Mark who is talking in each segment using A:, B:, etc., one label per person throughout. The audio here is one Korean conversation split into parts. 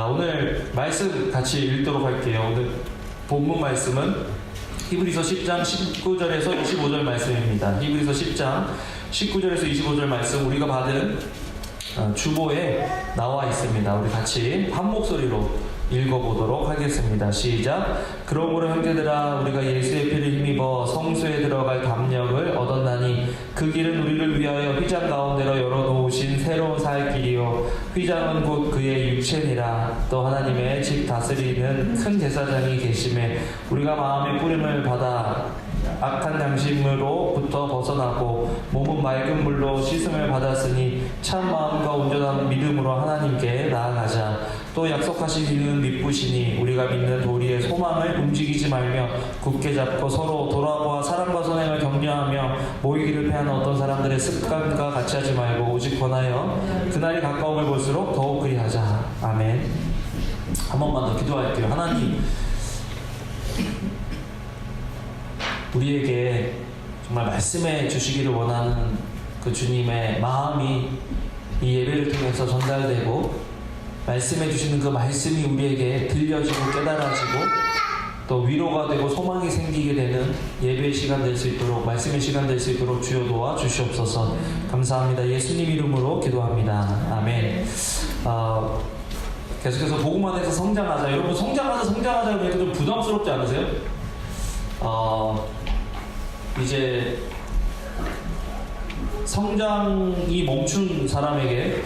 A: 오늘 말씀 같이 읽도록 할게요. 오늘 본문 말씀은 히브리서 10장 19절에서 25절 말씀입니다. 히브리서 10장 19절에서 25절 말씀 우리가 받은 주보에 나와 있습니다. 우리 같이 한 목소리로 읽어보도록 하겠습니다. 시작. 그러므로 형제들아, 우리가 예수의 피를 힘입어 성소에 들어갈 담력을 얻었나니 그 길은 우리를 위하여 휘장 가운데로 열어놓으신 새로운 살 길이요 휘장은 곧 그의 육체니라. 또 하나님의 집 다스리는 큰 제사장이 계심에 우리가 마음의 뿌림을 받아 악한 양심으로부터 벗어나고 몸은 맑은 물로 씻음을 받았으니 참 마음과 온전한 믿음으로 하나님께 나아가자. 또 약속하신 이는 믿으시니 우리가 믿는 도리의 소망을 움직이지 말며 굳게 잡고 서로 돌아보아 사랑과 선행을 격려하며 모이기를 패하는 어떤 사람들의 습관과 같이 하지 말고 오직 권하여 그날이 가까움을 볼수록 더욱 그리하자. 아멘. 한 번만 더 기도할게요. 하나님, 우리에게 정말 말씀해 주시기를 원하는 그 주님의 마음이 이 예배를 통해서 전달되고 말씀해 주시는 그 말씀이 우리에게 들려지고 깨달아지고 또 위로가 되고 소망이 생기게 되는 예배의 시간 될 수 있도록, 말씀의 시간 될 수 있도록 주여 도와 주시옵소서. 감사합니다. 예수님 이름으로 기도합니다. 아멘. 계속해서 복음 안에서 성장하자. 여러분, 성장하자 그러니까 좀 부담스럽지 않으세요? 이제 성장이 멈춘 사람에게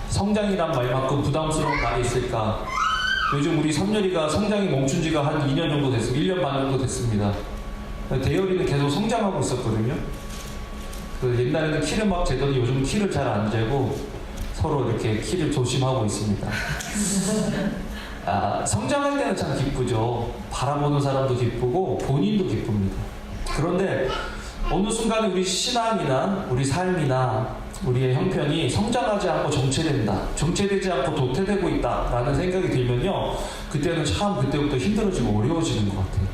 A: 성장이란 말만큼 부담스러운 말이 있을까? 요즘 우리 삼열이가 성장이 멈춘 지가 한 2년 정도 됐어요. 1년 반 정도 됐습니다. 대열이는 계속 성장하고 있었거든요. 옛날에는 키를 막 재더니 요즘 키를 잘 안 재고 서로 이렇게 키를 조심하고 있습니다. 성장할 때는 참 기쁘죠. 바라보는 사람도 기쁘고 본인도 기쁩니다. 그런데 어느 순간에 우리 신앙이나 우리 삶이나 우리의 형편이 성장하지 않고 정체되지 않고 도태되고 있다라는 생각이 들면요, 그때는 참 그때부터 힘들어지고 어려워지는 것 같아요.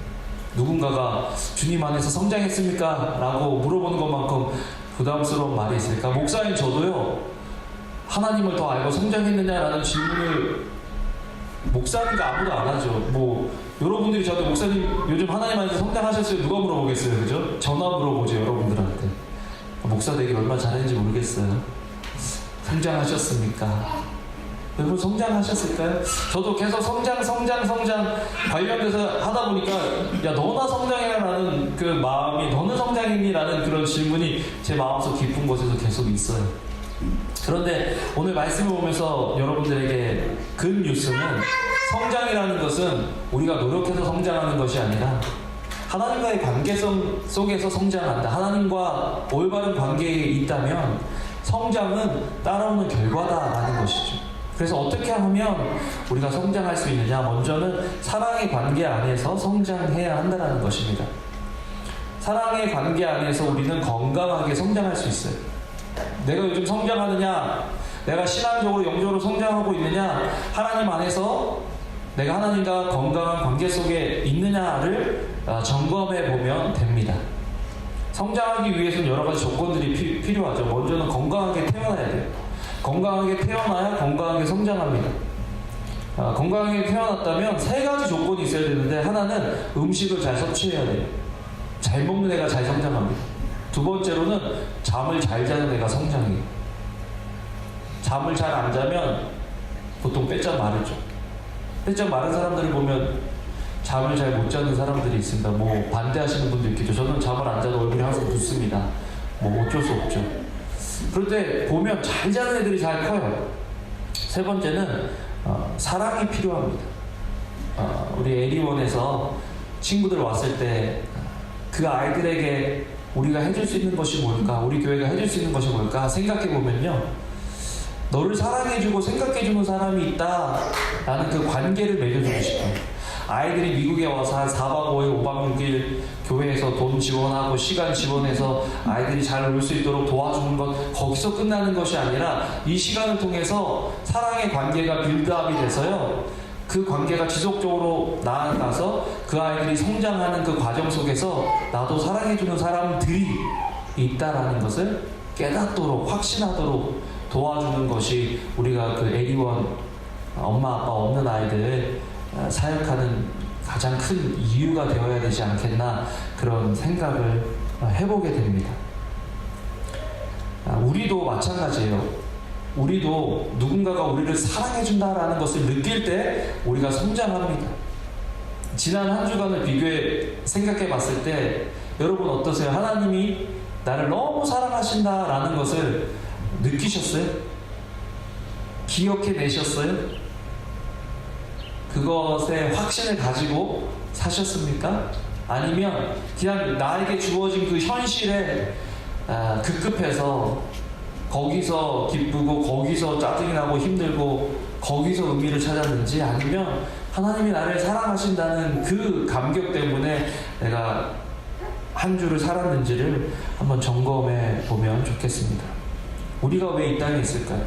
A: 누군가가 주님 안에서 성장했습니까? 라고 물어보는 것만큼 부담스러운 말이 있을까? 목사인 저도요, 하나님을 더 알고 성장했느냐라는 질문을 목사니까 아무도 안 하죠. 여러분들이 저한테 목사님 요즘 하나님 안에서 성장하셨어요? 누가 물어보겠어요? 그죠? 전화 물어보죠, 여러분들한테. 목사 되기 얼마나 잘했는지 모르겠어요. 성장하셨습니까? 여러분 성장하셨을까요? 저도 계속 성장 관련돼서 하다 보니까 야, 너나 성장해라라는 그 마음이, 너는 성장했니? 라는 그런 질문이 제 마음속 깊은 곳에서 계속 있어요. 그런데 오늘 말씀을 보면서 여러분들에게 근 뉴스는, 성장이라는 것은 우리가 노력해서 성장하는 것이 아니라 하나님과의 관계성 속에서 성장한다. 하나님과 올바른 관계에 있다면 성장은 따라오는 결과다라는 것이죠. 그래서 어떻게 하면 우리가 성장할 수 있느냐? 먼저는 사랑의 관계 안에서 성장해야 한다는 것입니다. 사랑의 관계 안에서 우리는 건강하게 성장할 수 있어요. 내가 요즘 성장하느냐? 내가 신앙적으로 영적으로 성장하고 있느냐? 하나님 안에서 내가 하나님과 건강한 관계 속에 있느냐를 점검해 보면 됩니다. 성장하기 위해서는 여러 가지 조건들이 필요하죠. 먼저는 건강하게 태어나야 돼요. 건강하게 태어나야 건강하게 성장합니다. 건강하게 태어났다면 세 가지 조건이 있어야 되는데, 하나는 음식을 잘 섭취해야 돼요. 잘 먹는 애가 잘 성장합니다. 두 번째로는 잠을 잘 자는 애가 성장해요. 잠을 잘 안 자면 보통 빼짝 마르죠. 빼짝 마른 사람들을 보면 잠을 잘 못 자는 사람들이 있습니다. 반대하시는 분도 있겠죠. 저는 잠을 안 자도 얼굴이 항상 붓습니다. 어쩔 수 없죠. 그런데 보면 잘 자는 애들이 잘 커요. 세 번째는 사랑이 필요합니다. 우리 에리원에서 친구들 왔을 때 그 아이들에게 우리가 해줄 수 있는 것이 뭘까? 우리 교회가 해줄 수 있는 것이 뭘까? 생각해 보면요, 너를 사랑해주고 생각해주는 사람이 있다라는 그 관계를 맺어주고 싶어요. 아이들이 미국에 와서 한 4박 5일, 5박 6일 교회에서 돈 지원하고 시간 지원해서 아이들이 잘 올 수 있도록 도와주는 것, 거기서 끝나는 것이 아니라 이 시간을 통해서 사랑의 관계가 빌드업이 돼서요, 그 관계가 지속적으로 나아가서 그 아이들이 성장하는 그 과정 속에서 나도 사랑해주는 사람들이 있다라는 것을 깨닫도록, 확신하도록 도와주는 것이 우리가 그 에리원 엄마 아빠 없는 아이들 사역하는 가장 큰 이유가 되어야 되지 않겠나, 그런 생각을 해보게 됩니다. 우리도 마찬가지예요. 우리도 누군가가 우리를 사랑해준다라는 것을 느낄 때 우리가 성장합니다. 지난 한 주간을 비교해 생각해 봤을 때 여러분 어떠세요? 하나님이 나를 너무 사랑하신다라는 것을 느끼셨어요? 기억해 내셨어요? 그것에 확신을 가지고 사셨습니까? 아니면 그냥 나에게 주어진 그 현실에 급급해서 거기서 기쁘고 거기서 짜증이 나고 힘들고 거기서 의미를 찾았는지, 아니면 하나님이 나를 사랑하신다는 그 감격 때문에 내가 한 주를 살았는지를 한번 점검해 보면 좋겠습니다. 우리가 왜 이 땅에 있을까요?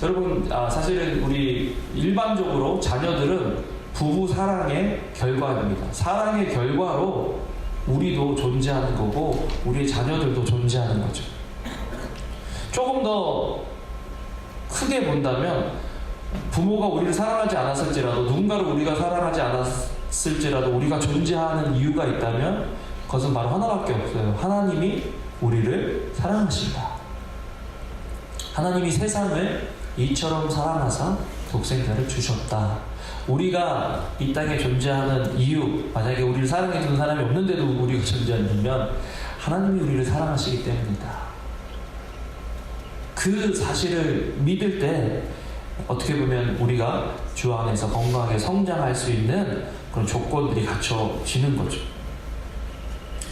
A: 여러분, 사실은 우리 일반적으로 자녀들은 부부 사랑의 결과입니다. 사랑의 결과로 우리도 존재하는 거고 우리의 자녀들도 존재하는 거죠. 조금 더 크게 본다면 부모가 우리를 사랑하지 않았을지라도, 누군가를 우리가 사랑하지 않았을지라도 우리가 존재하는 이유가 있다면 그것은 바로 하나밖에 없어요. 하나님이 우리를 사랑하신다. 하나님이 세상을 이처럼 사랑하사 독생자를 주셨다. 우리가 이 땅에 존재하는 이유, 만약에 우리를 사랑해주는 사람이 없는데도 우리가 존재한다면 하나님이 우리를 사랑하시기 때문이다. 그 사실을 믿을 때 어떻게 보면 우리가 주 안에서 건강하게 성장할 수 있는 그런 조건들이 갖춰지는 거죠.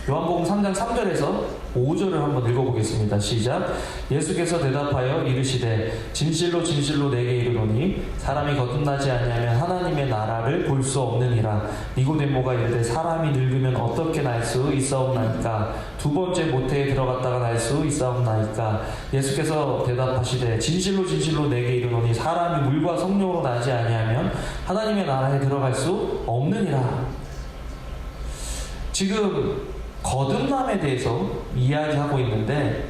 A: 요한복음 3장 3절에서 5절을 한번 읽어보겠습니다. 시작. 예수께서 대답하여 이르시되 진실로 진실로 내게 이르노니 사람이 거듭나지 아니하면 하나님의 나라를 볼 수 없느니라. 니고데모가 이르되 사람이 늙으면 어떻게 날 수 있사옵나이까? 두 번째 모태에 들어갔다가 날 수 있사옵나이까? 예수께서 대답하시되 진실로 진실로 내게 이르노니 사람이 물과 성령으로 나지 아니하면 하나님의 나라에 들어갈 수 없느니라. 지금 거듭남에 대해서 이야기하고 있는데,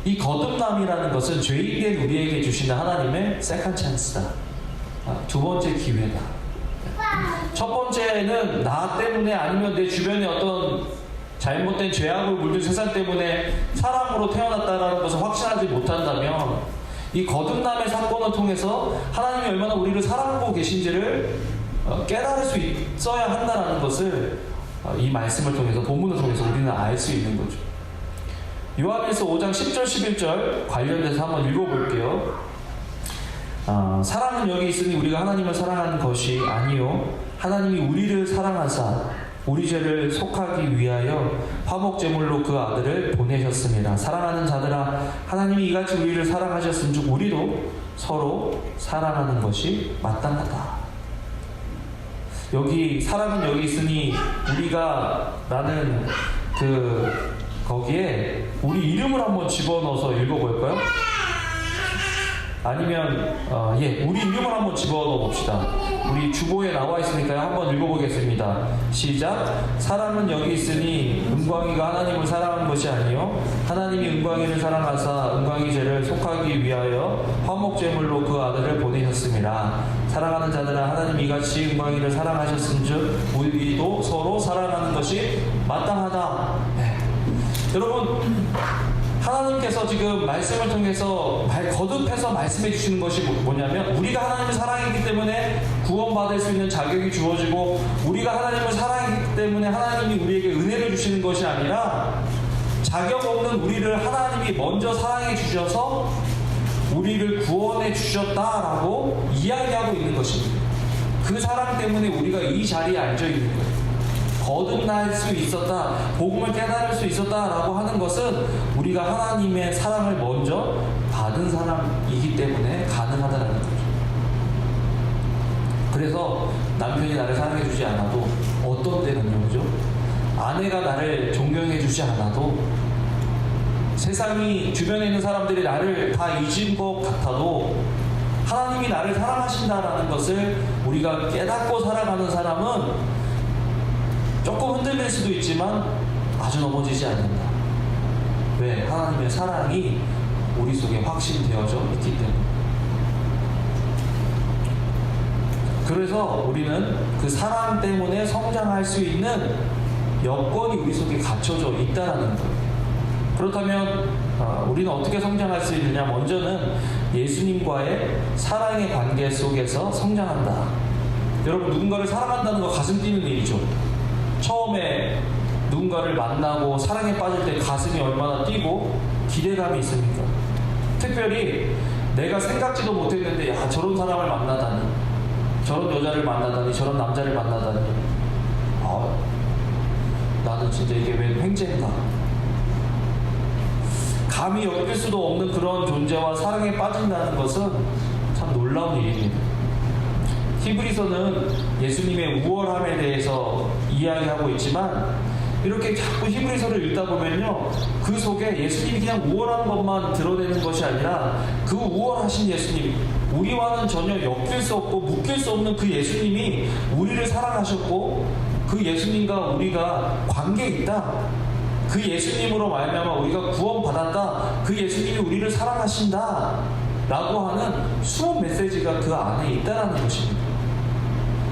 A: 이 거듭남이라는 것은 죄인된 우리에게 주시는 하나님의 세컨 찬스다. 두 번째 기회다. 첫 번째는 나 때문에 아니면 내 주변에 어떤 잘못된 죄악을 물든 세상 때문에 사람으로 태어났다는 것을 확신하지 못한다면, 이 거듭남의 사건을 통해서 하나님이 얼마나 우리를 사랑하고 계신지를 깨달을 수 있어야 한다는 것을 이 말씀을 통해서, 본문을 통해서 우리는 알 수 있는 거죠. 요한일서 5장 10절 11절 관련돼서 한번 읽어볼게요. 사랑은 여기 있으니 우리가 하나님을 사랑하는 것이 아니요 하나님이 우리를 사랑하사 우리 죄를 속하기 위하여 화목제물로 그 아들을 보내셨습니다. 사랑하는 자들아, 하나님이 이같이 우리를 사랑하셨은즉 우리도 서로 사랑하는 것이 마땅하다. 여기 사랑은 여기 있으니 우리가 라는 거기에 우리 이름을 한번 집어넣어서 읽어볼까요? 아니면 우리 이름을 한번 집어넣어 봅시다. 우리 주보에 나와 있으니까요. 한번 읽어보겠습니다. 시작. 사랑은 여기 있으니 은광이가 하나님을 사랑한 것이 아니요 하나님이 은광이를 사랑하사 은광이 죄를 속하기 위하여 화목제물로 그 아들을 보내셨습니다. 사랑하는 자들아, 하나님 이같이 은광이를 사랑하셨은즉 우리도 서로 사랑하는 것이 마땅하다. 네. 여러분, 하나님께서 지금 말씀을 통해서 거듭해서 말씀해 주시는 것이 뭐냐면, 우리가 하나님을 사랑했기 때문에 구원받을 수 있는 자격이 주어지고, 우리가 하나님을 사랑했기 때문에 하나님이 우리에게 은혜를 주시는 것이 아니라, 자격 없는 우리를 하나님이 먼저 사랑해 주셔서 우리를 구원해 주셨다라고 이야기하고 있는 것입니다. 그 사랑 때문에 우리가 이 자리에 앉아 있는 거예요. 거듭날 수 있었다, 복음을 깨달을 수 있었다라고 하는 것은 우리가 하나님의 사랑을 먼저 받은 사람이기 때문에 가능하다는 거죠. 그래서 남편이 나를 사랑해주지 않아도, 어떤 때는요, 그죠? 아내가 나를 존경해주지 않아도, 세상이 주변에 있는 사람들이 나를 다 잊은 것 같아도 하나님이 나를 사랑하신다라는 것을 우리가 깨닫고 살아가는 사람은 조금 흔들릴 수도 있지만 아주 넘어지지 않는다. 왜? 하나님의 사랑이 우리 속에 확신되어져 있기 때문에. 그래서 우리는 그 사랑 때문에 성장할 수 있는 여건이 우리 속에 갖춰져 있다는 거예요. 그렇다면 우리는 어떻게 성장할 수 있느냐? 먼저는 예수님과의 사랑의 관계 속에서 성장한다. 여러분, 누군가를 사랑한다는 거 가슴 뛰는 일이죠. 처음에 누군가를 만나고 사랑에 빠질 때 가슴이 얼마나 뛰고 기대감이 있습니까? 특별히 내가 생각지도 못했는데 야, 저런 사람을 만나다니, 저런 여자를 만나다니, 저런 남자를 만나다니, 나는 진짜 이게 웬 횡재인가? 감히 엮일 수도 없는 그런 존재와 사랑에 빠진다는 것은 참 놀라운 일입니다. 히브리서는 예수님의 우월함에 대해서 이야기하고 있지만 이렇게 자꾸 히브리서를 읽다 보면요, 그 속에 예수님이 그냥 우월한 것만 드러내는 것이 아니라 그 우월하신 예수님, 우리와는 전혀 엮일 수 없고 묶일 수 없는 그 예수님이 우리를 사랑하셨고 그 예수님과 우리가 관계에 있다, 그 예수님으로 말미암아 우리가 구원받았다, 그 예수님이 우리를 사랑하신다 라고 하는 수업 메시지가 그 안에 있다는 것입니다.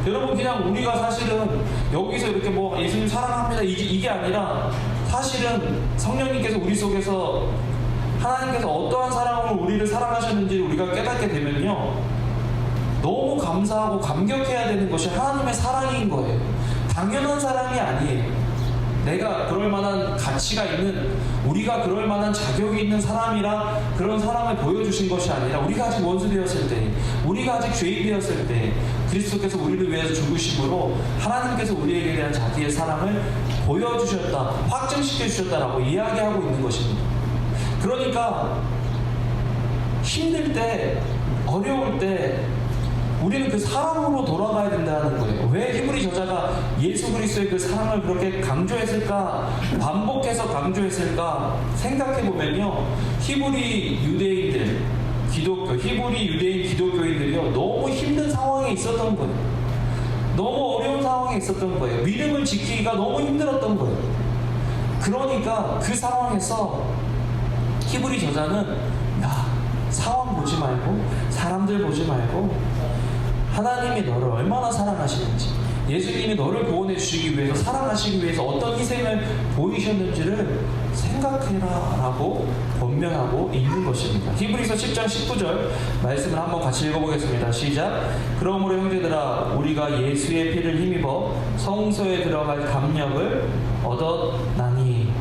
A: 여러분, 그냥 우리가 사실은 여기서 이렇게 뭐 예수님 사랑합니다 이게 아니라 사실은 성령님께서 우리 속에서 하나님께서 어떠한 사랑으로 우리를 사랑하셨는지 우리가 깨닫게 되면요, 너무 감사하고 감격해야 되는 것이 하나님의 사랑인 거예요. 당연한 사랑이 아니에요. 내가 그럴 만한 가치가 있는, 우리가 그럴 만한 자격이 있는 사람이라 그런 사랑을 보여주신 것이 아니라 우리가 아직 원수 되었을 때, 우리가 아직 죄인 되었을 때 그리스도께서 우리를 위해서 죽으심으로 하나님께서 우리에게 대한 자기의 사랑을 보여주셨다, 확증시켜 주셨다라고 이야기하고 있는 것입니다. 그러니까 힘들 때, 어려울 때 우리는 그 사랑으로 돌아가야 된다는 거예요. 왜 히브리 저자가 예수 그리스도의 그 사랑을 그렇게 강조했을까? 반복해서 강조했을까? 생각해보면요, 히브리 유대인 기독교인들이요, 너무 힘든 상황에 있었던 거예요. 너무 어려운 상황에 있었던 거예요. 믿음을 지키기가 너무 힘들었던 거예요. 그러니까 그 상황에서 히브리 저자는 상황 보지 말고, 사람들 보지 말고, 하나님이 너를 얼마나 사랑하시는지, 예수님이 너를 구원해 주시기 위해서, 사랑하시기 위해서 어떤 희생을 보이셨는지를 생각해라 라고 권면하고 있는 것입니다. 히브리서 10장 19절 말씀을 한번 같이 읽어보겠습니다. 시작. 그러므로 형제들아, 우리가 예수의 피를 힘입어 성소에 들어갈 담력을 얻었나니.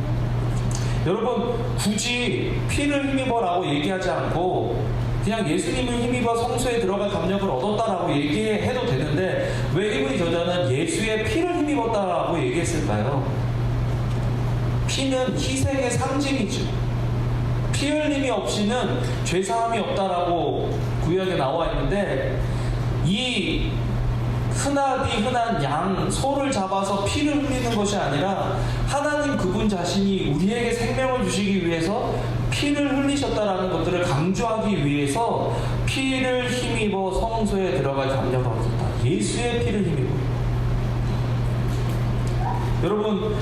A: 여러분, 굳이 피를 힘입어 라고 얘기하지 않고 그냥 예수님을 힘입어 성소에 들어갈 담력을 얻었다라고 얘기해도 되는데 왜 히브리 저자는 예수의 피를 힘입었다라고 얘기했을까요? 피는 희생의 상징이죠. 피 흘림이 없이는 죄사함이 없다라고 구약에 나와 있는데, 이 흔하디 흔한 양, 소를 잡아서 피를 흘리는 것이 아니라 하나님 그분 자신이 우리에게 생명을 주시기 위해서 피를 흘리셨다라는 것들을 강조하기 위해서 피를 힘입어 성소에 들어갈 담력을 얻었다. 예수의 피를 힘입어. 여러분,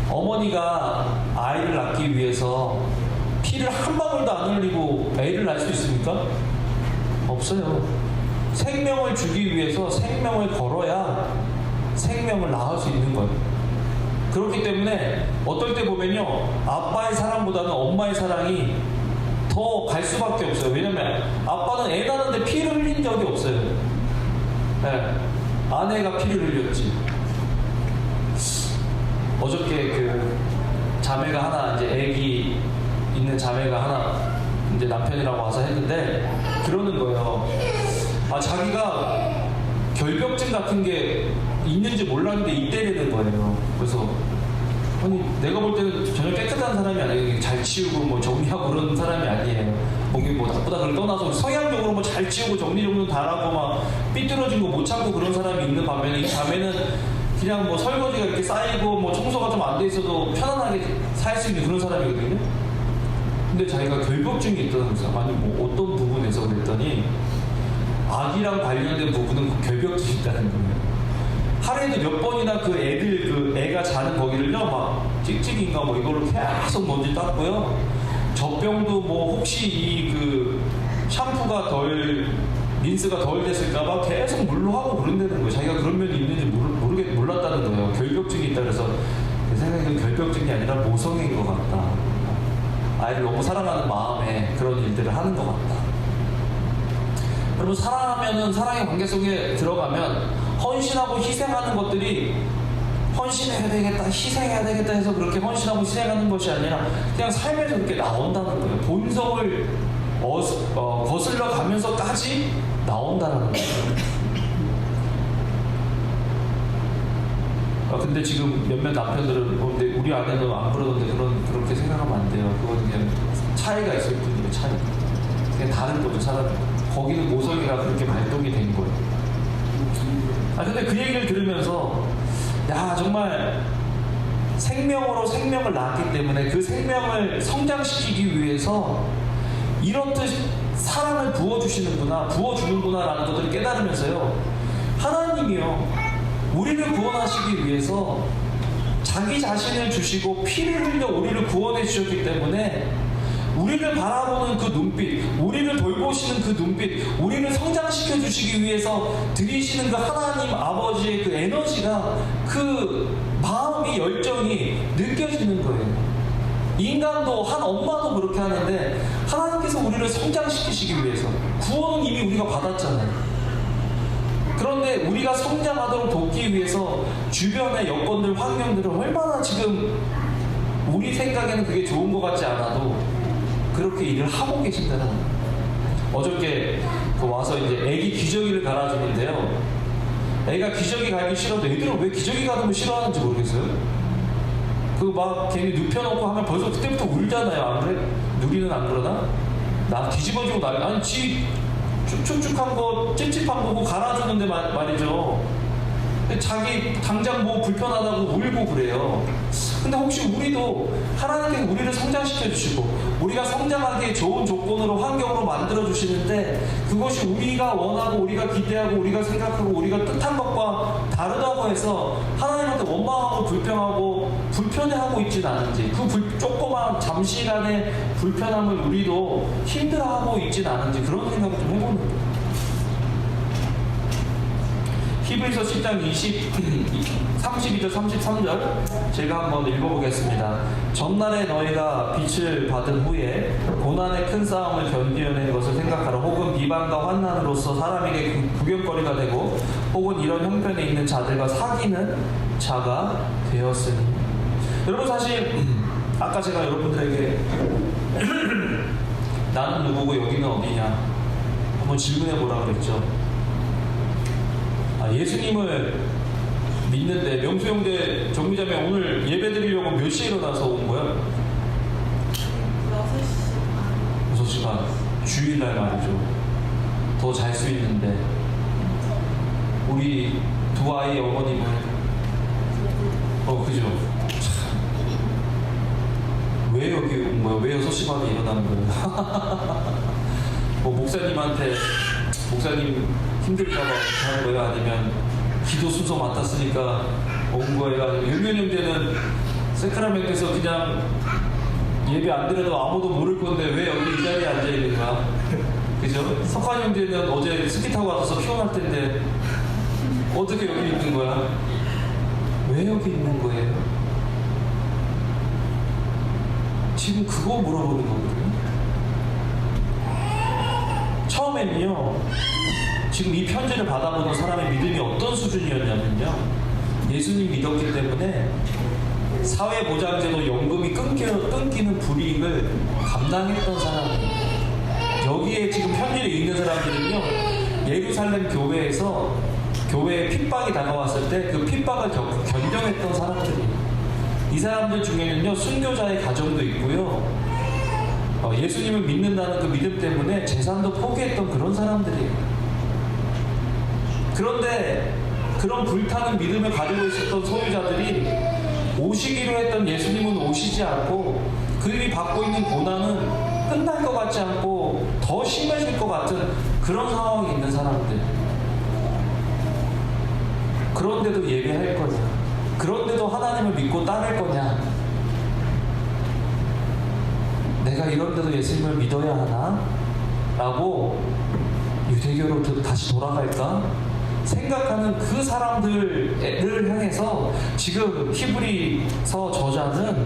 A: 어머니가 아이를 낳기 위해서 피를 한 방울도 안 흘리고 애를 낳을 수 있습니까? 없어요. 생명을 주기 위해서 생명을 걸어야 생명을 낳을 수 있는 거예요. 그렇기 때문에 어떨 때 보면요, 아빠의 사랑보다는 엄마의 사랑이 더 갈 수밖에 없어요. 왜냐면 아빠는 애 낳는데 피를 흘린 적이 없어요. 네, 아내가 피를 흘렸지. 어저께 그 자매가 하나, 이제 애기 있는 자매가 하나 이제 남편이라고 와서 했는데 그러는 거예요. 자기가 결벽증 같은 게 있는지 몰랐는데 이때리는 거예요. 그래서 아니, 내가 볼 때는 전혀 깨끗한 사람이 아니에요. 잘 치우고 뭐 정리하고 그런 사람이 아니에요. 거기 뭐 나쁘다 그걸 떠나서 성향적으로 뭐 잘 치우고 정리 정돈 잘하고 막 삐뚤어진 거 못 참고 그런 사람이 있는 반면에 이 자매는 그냥 뭐 설거지가 이렇게 쌓이고 뭐 청소가 좀 안 돼 있어도 편안하게 살 수 있는 그런 사람이거든요. 근데 자기가 결벽증이 있다는 거예요. 아니 뭐 어떤 부분에서 그랬더니 아기랑 관련된 부분은 결벽증이 있다는 거예요. 하루에도 몇 번이나 그 애가 자는 거기를요, 막 찍찍인가 뭐 이걸로 계속 먼지 닦고요. 젖병도 뭐 혹시 이 그 샴푸가 덜 린스가 덜 됐을까봐 계속 물로 하고 그런다는 거예요. 자기가 그런 면이 있는지 몰랐다는 거예요. 결벽증이 있다 그래서 내 생각에는 결벽증이 아니라 모성애인 것 같다. 아이를 너무 사랑하는 마음에 그런 일들을 하는 것 같다. 여러분, 사랑하면은 사랑의 관계 속에 들어가면 헌신하고 희생하는 것들이 헌신해야 되겠다, 희생해야 되겠다 해서 그렇게 헌신하고 희생하는 것이 아니라 그냥 삶에서 그렇게 나온다는 거예요. 본성을 거슬러 가면서까지 나온다는 거예요. 근데 지금 몇몇 남편들은 근데 우리 아내는 안 그러던데 그렇게 생각하면 안 돼요. 그거는 그냥 차이가 있을 뿐이에요. 차이. 그냥 다른 거죠, 사람이. 거기는 모성애가 그렇게 발동이 된 거예요. 근데 그 얘기를 들으면서 야, 정말 생명으로 생명을 낳았기 때문에 그 생명을 성장시키기 위해서 이렇듯 사랑을 부어주시는구나, 부어주는구나 라는 것들을 깨달으면서요, 하나님이요 우리를 구원하시기 위해서 자기 자신을 주시고 피를 흘려 우리를 구원해 주셨기 때문에 우리를 바라보는 그 눈빛, 우리를 돌보시는 그 눈빛, 우리를 성장시켜 주시기 위해서 드리시는 그 하나님 아버지의 그 에너지가, 그 마음이, 열정이 느껴지는 거예요. 인간도, 한 엄마도 그렇게 하는데 하나님께서 우리를 성장시키시기 위해서, 구원은 이미 우리가 받았잖아요. 그런데 우리가 성장하도록 돕기 위해서 주변의 여건들, 환경들을 얼마나 지금 우리 생각에는 그게 좋은 것 같지 않아도 그렇게 일을 하고 계신다는 거예요. 어저께 와서 이제 애기 기저귀를 갈아주는데요, 애가 기저귀 갈기 싫어도 애들은 왜 기저귀 가는 싫어하는지 모르겠어요. 막 괜히 눕혀놓고 하면 벌써 그때부터 울잖아요. 안 그래? 누리는 안 그러나? 나 뒤집어지고 난리. 아니 지 축축한 거, 찝찝한 거고 갈아주는데 말이죠. 자기 당장 뭐 불편하다고 울고 그래요. 근데 혹시 우리도 하나님께서 우리를 성장시켜 주시고 우리가 성장하기에 좋은 조건으로, 환경으로 만들어 주시는데 그것이 우리가 원하고 우리가 기대하고 우리가 생각하고 우리가 뜻한 것과 다르다고 해서 하나님한테 원망하고 불편해하고 있진 않은지, 그 조그만 잠시간의 불편함을 우리도 힘들어하고 있진 않은지 그런 생각을 좀 해보는 거예요. 히브리서 10장 32절 33절 제가 한번 읽어보겠습니다. 전날에 너희가 빛을 받은 후에 고난의 큰 싸움을 견디어낸 것을 생각하라. 혹은 비방과 환난으로서 사람에게 구경거리가 되고 혹은 이런 형편에 있는 자들과 사귀는 자가 되었으니. 여러분, 사실 아까 제가 여러분들에게 나는 누구고 여기는 어디냐 한번 질문해 보라 그랬죠. 예수님을 믿는데, 명수 형제, 정미자매 오늘 예배 드리려고 몇 시에 일어나서 온 거야? 6시 반. 주일날 말이죠. 더 잘 수 있는데. 우리 두 아이의 어머님은 그죠? 왜 여기 온 거야? 왜 6시 반에 일어나는 거야? 목사님한테 목사님 힘들까봐 하는 거예요? 아니면 기도 순서 맡았으니까 온 거예요? 아니면 윤면 형제는 세크라멘트에서 그냥 예배 안 드려도 아무도 모를 건데 왜 여기 이 자리에 앉아 있는 거야? 그죠? 석환 형제는 어제 스키 타고 와서 피곤할 텐데 어떻게 여기 있는 거야? 왜 여기 있는 거예요? 지금 그거 물어보는 거거든요. 처음에는요, 지금 이 편지를 받아보는 사람의 믿음이 어떤 수준이었냐면요, 예수님 믿었기 때문에 사회보장제도 연금이 끊기는 불이익을 감당했던 사람이에요. 여기에 지금 편지를 읽는 사람들은요, 예루살렘 교회에 핍박이 다가왔을 때 그 핍박을 견뎌냈던 사람들이에요. 이 사람들 중에는요, 순교자의 가정도 있고요, 예수님을 믿는다는 그 믿음 때문에 재산도 포기했던 그런 사람들이에요. 그런데 그런 불타는 믿음을 가지고 있었던 소유자들이 오시기로 했던 예수님은 오시지 않고 그들이 받고 있는 고난은 끝날 것 같지 않고 더 심해질 것 같은 그런 상황에 있는 사람들. 그런데도 예배할 거냐? 그런데도 하나님을 믿고 따를 거냐? 내가 이런데도 예수님을 믿어야 하나? 라고 유대교로 다시 돌아갈까? 생각하는 그 사람들을 향해서 지금 히브리서 저자는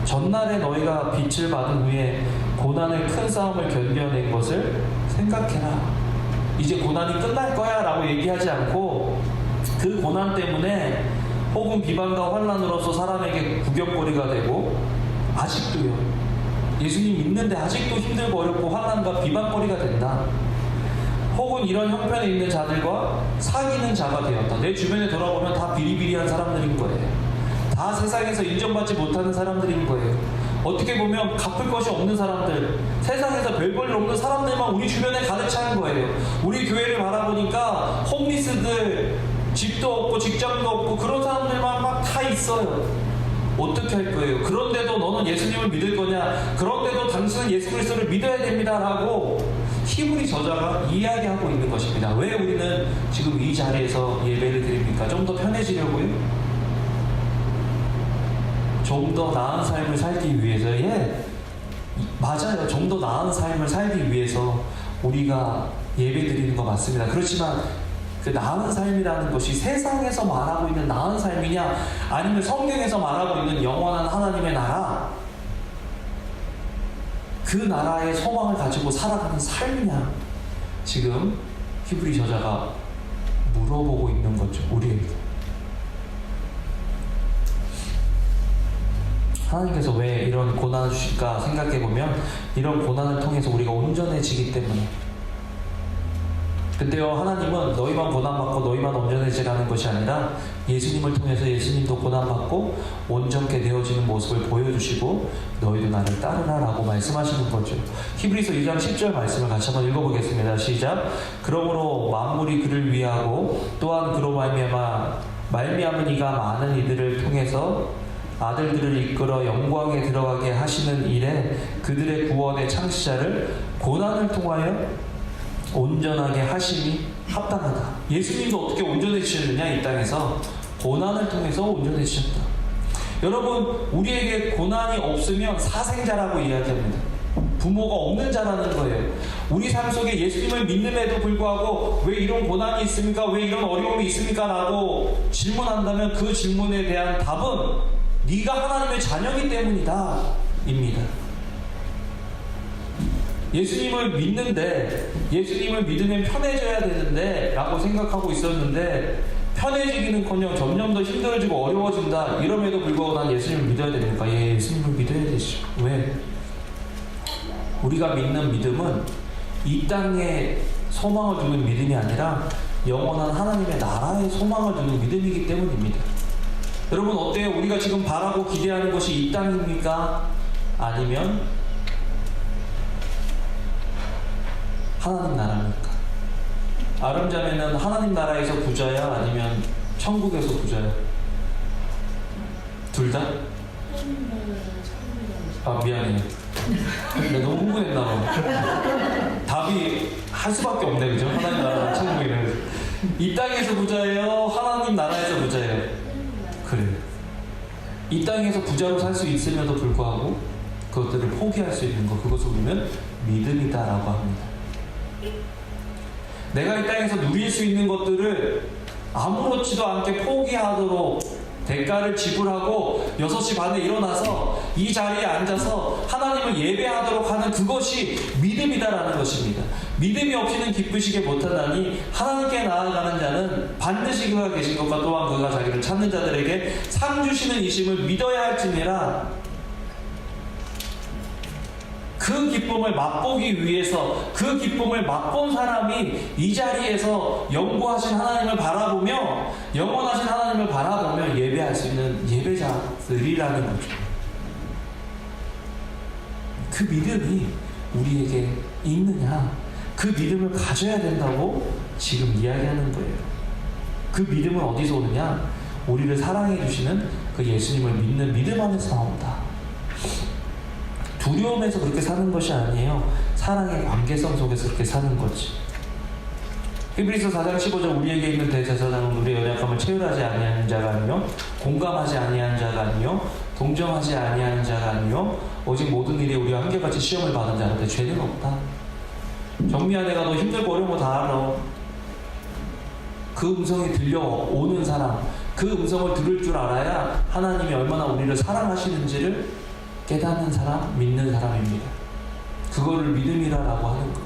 A: 전날에 너희가 빛을 받은 후에 고난의 큰 싸움을 견뎌낸 것을 생각해라. 이제 고난이 끝날 거야 라고 얘기하지 않고 그 고난 때문에 혹은 비방과 환난으로서 사람에게 구경거리가 되고 아직도요, 예수님 믿는데 아직도 힘들고 어렵고 환난과 비방거리가 된다. 혹은 이런 형편에 있는 자들과 사귀는 자가 되었다. 내 주변에 돌아보면 다 비리비리한 사람들인 거예요. 다 세상에서 인정받지 못하는 사람들인 거예요. 어떻게 보면 갚을 것이 없는 사람들, 세상에서 별 볼 일 없는 사람들만 우리 주변에 가득 차는 거예요. 우리 교회를 바라보니까 홈리스들, 집도 없고 직장도 없고 그런 사람들만 막 다 있어요. 어떻게 할 거예요? 그런데도 너는 예수님을 믿을 거냐? 그런데도 당신은 예수 그리스도를 믿어야 됩니다 라고 히브리 저자가 이야기하고 있는 것입니다. 왜 우리는 지금 이 자리에서 예배를 드립니까? 좀 더 편해지려고요? 좀 더 나은 삶을 살기 위해서. 맞아요. 좀 더 나은 삶을 살기 위해서 우리가 예배 드리는 거 맞습니다. 그렇지만 그 나은 삶이라는 것이 세상에서 말하고 있는 나은 삶이냐, 아니면 성경에서 말하고 있는 영원한 하나님의 나라, 그 나라의 소망을 가지고 살아가는 삶이냐, 지금 히브리 저자가 물어보고 있는 거죠, 우리에게. 하나님께서 왜 이런 고난을 주실까 생각해보면 이런 고난을 통해서 우리가 온전해지기 때문에. 근데요, 하나님은 너희만 고난받고 너희만 온전해지라는 것이 아니라 예수님을 통해서 예수님도 고난받고 온전케 되어지는 모습을 보여주시고 너희도 나를 따르라 라고 말씀하시는 거죠. 히브리서 2장 10절 말씀을 같이 한번 읽어보겠습니다. 시작. 그러므로 만물이 그를 위하고 또한 그로 말미암은 이가 많은 이들을 통해서 아들들을 이끌어 영광에 들어가게 하시는 일에 그들의 구원의 창시자를 고난을 통하여 온전하게 하심이 합당하다. 예수님도 어떻게 온전해지셨느냐? 이 땅에서 고난을 통해서 온전해지셨다. 여러분, 우리에게 고난이 없으면 사생자라고 이야기합니다. 부모가 없는 자라는 거예요. 우리 삶 속에 예수님을 믿음에도 불구하고 왜 이런 고난이 있습니까? 왜 이런 어려움이 있습니까? 라고 질문한다면 그 질문에 대한 답은 네가 하나님의 자녀이기 때문이다 입니다. 예수님을 믿는데, 예수님을 믿으면 편해져야 되는데 라고 생각하고 있었는데 편해지기는커녕 점점 더 힘들어지고 어려워진다. 이럼에도 불구하고 난 예수님을 믿어야 됩니까? 예수님을 믿어야 되죠. 왜? 우리가 믿는 믿음은 이 땅에 소망을 두는 믿음이 아니라 영원한 하나님의 나라에 소망을 두는 믿음이기 때문입니다. 여러분, 어때요? 우리가 지금 바라고 기대하는 것이 이 땅입니까? 아니면 하나님 나라입니까? 아름자매는 하나님 나라에서 부자야? 아니면 천국에서 부자야? 둘 다? 아, 미안해요. 내가 너무 흥분했나 봐. 답이 할 수밖에 없네, 그죠? 하나님 나라, 천국이라는. 이 땅에서 부자예요? 하나님 나라에서 부자예요? 그래요. 이 땅에서 부자로 살 수 있음에도 불구하고 그것들을 포기할 수 있는 것, 그것을 우리는 믿음이다라고 합니다. 내가 이 땅에서 누릴 수 있는 것들을 아무렇지도 않게 포기하도록 대가를 지불하고 6시 반에 일어나서 이 자리에 앉아서 하나님을 예배하도록 하는 그것이 믿음이다라는 것입니다. 믿음이 없이는 기쁘시게 못하나니 하나님께 나아가는 자는 반드시 그가 계신 것과 또한 그가 자기를 찾는 자들에게 상 주시는 이심을 믿어야 할지니라. 그 기쁨을 맛보기 위해서, 그 기쁨을 맛본 사람이 이 자리에서 영구하신 하나님을 바라보며, 영원하신 하나님을 바라보며 예배할 수 있는 예배자들이라는 거죠. 그 믿음이 우리에게 있느냐, 그 믿음을 가져야 된다고 지금 이야기하는 거예요. 그 믿음은 어디서 오느냐? 우리를 사랑해 주시는 그 예수님을 믿는 믿음 안에서 나온다. 두려움에서 그렇게 사는 것이 아니에요. 사랑의 관계성 속에서 그렇게 사는 거지. 히브리서 4장 15절 우리에게 있는 대제사장은 우리의 연약함을 체휼하지 아니하는 자가 아니며 공감하지 아니하는 자가 아니며 동정하지 아니하는 자가 아니며 오직 모든 일에 우리와 한결같이 시험을 받은 자한테 죄는 없다. 정미야, 내가 너 힘들고 어려운 거 다 알아. 그 음성이 들려오는 사람, 그 음성을 들을 줄 알아야 하나님이 얼마나 우리를 사랑하시는지를 깨닫는 사람, 믿는 사람입니다. 그거를 믿음이라고 하는 거.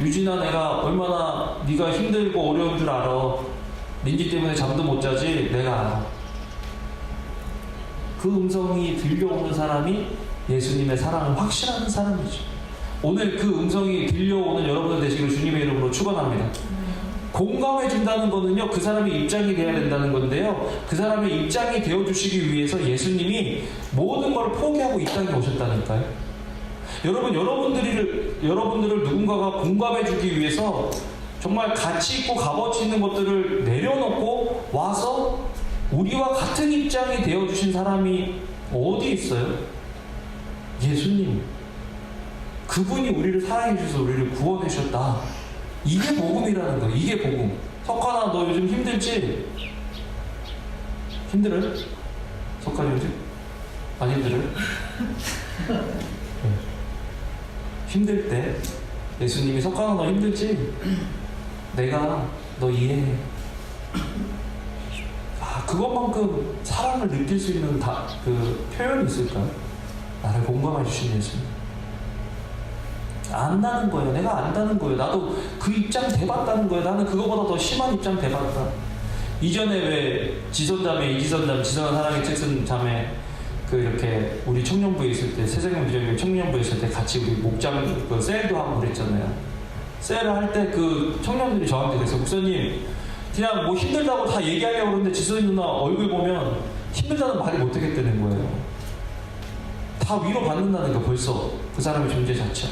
A: 유진아, 내가 얼마나 네가 힘들고 어려운 줄 알아. 민지 때문에 잠도 못 자지? 내가 알아. 그 음성이 들려오는 사람이 예수님의 사랑을 확신하는 사람이죠. 오늘 그 음성이 들려오는 여러분들 되시길 주님의 이름으로 축원합니다. 공감해 준다는 거는요, 그 사람의 입장이 되어야 된다는 건데요, 그 사람의 입장이 되어주시기 위해서 예수님이 모든 걸 포기하고 이 땅에 오셨다니까요. 여러분들을 누군가가 공감해 주기 위해서 정말 가치 있고 값어치 있는 것들을 내려놓고 와서 우리와 같은 입장이 되어주신 사람이 어디 있어요? 예수님. 그분이 우리를 사랑해 주셔서 우리를 구원해 주셨다. 이게 복음이라는 거예요. 이게 복음. 석환아, 너 요즘 힘들지? 힘들어요? 석환이 요즘? 안 힘들어요? 힘들 때 예수님이 석환아, 너 힘들지? 내가 너 이해해. 그것만큼 사랑을 느낄 수 있는 그 표현이 있을까요? 나를 공감해 주신 예수님. 안다는 거예요. 내가 안다는 거예요. 나도 그 입장 돼봤다는 거예요. 나는 그거보다 더 심한 입장 돼봤다. 이전에 왜 지선자매, 이지선자매, 지선한 사랑의 책 쓴 자매, 그 이렇게 우리 청년부에 있을 때, 새생명 비전교회 청년부에 있을 때 같이 우리 목장 그 셀도 하고 그랬잖아요. 셀을 할 때 그 청년들이 저한테 그래서, 목사님 그냥 뭐 힘들다고 다 얘기하려고 그러는데 지선이 누나 얼굴 보면 힘들다는 말이 못 되겠다는 거예요. 다 위로받는다는 거, 벌써 그 사람의 존재 자체.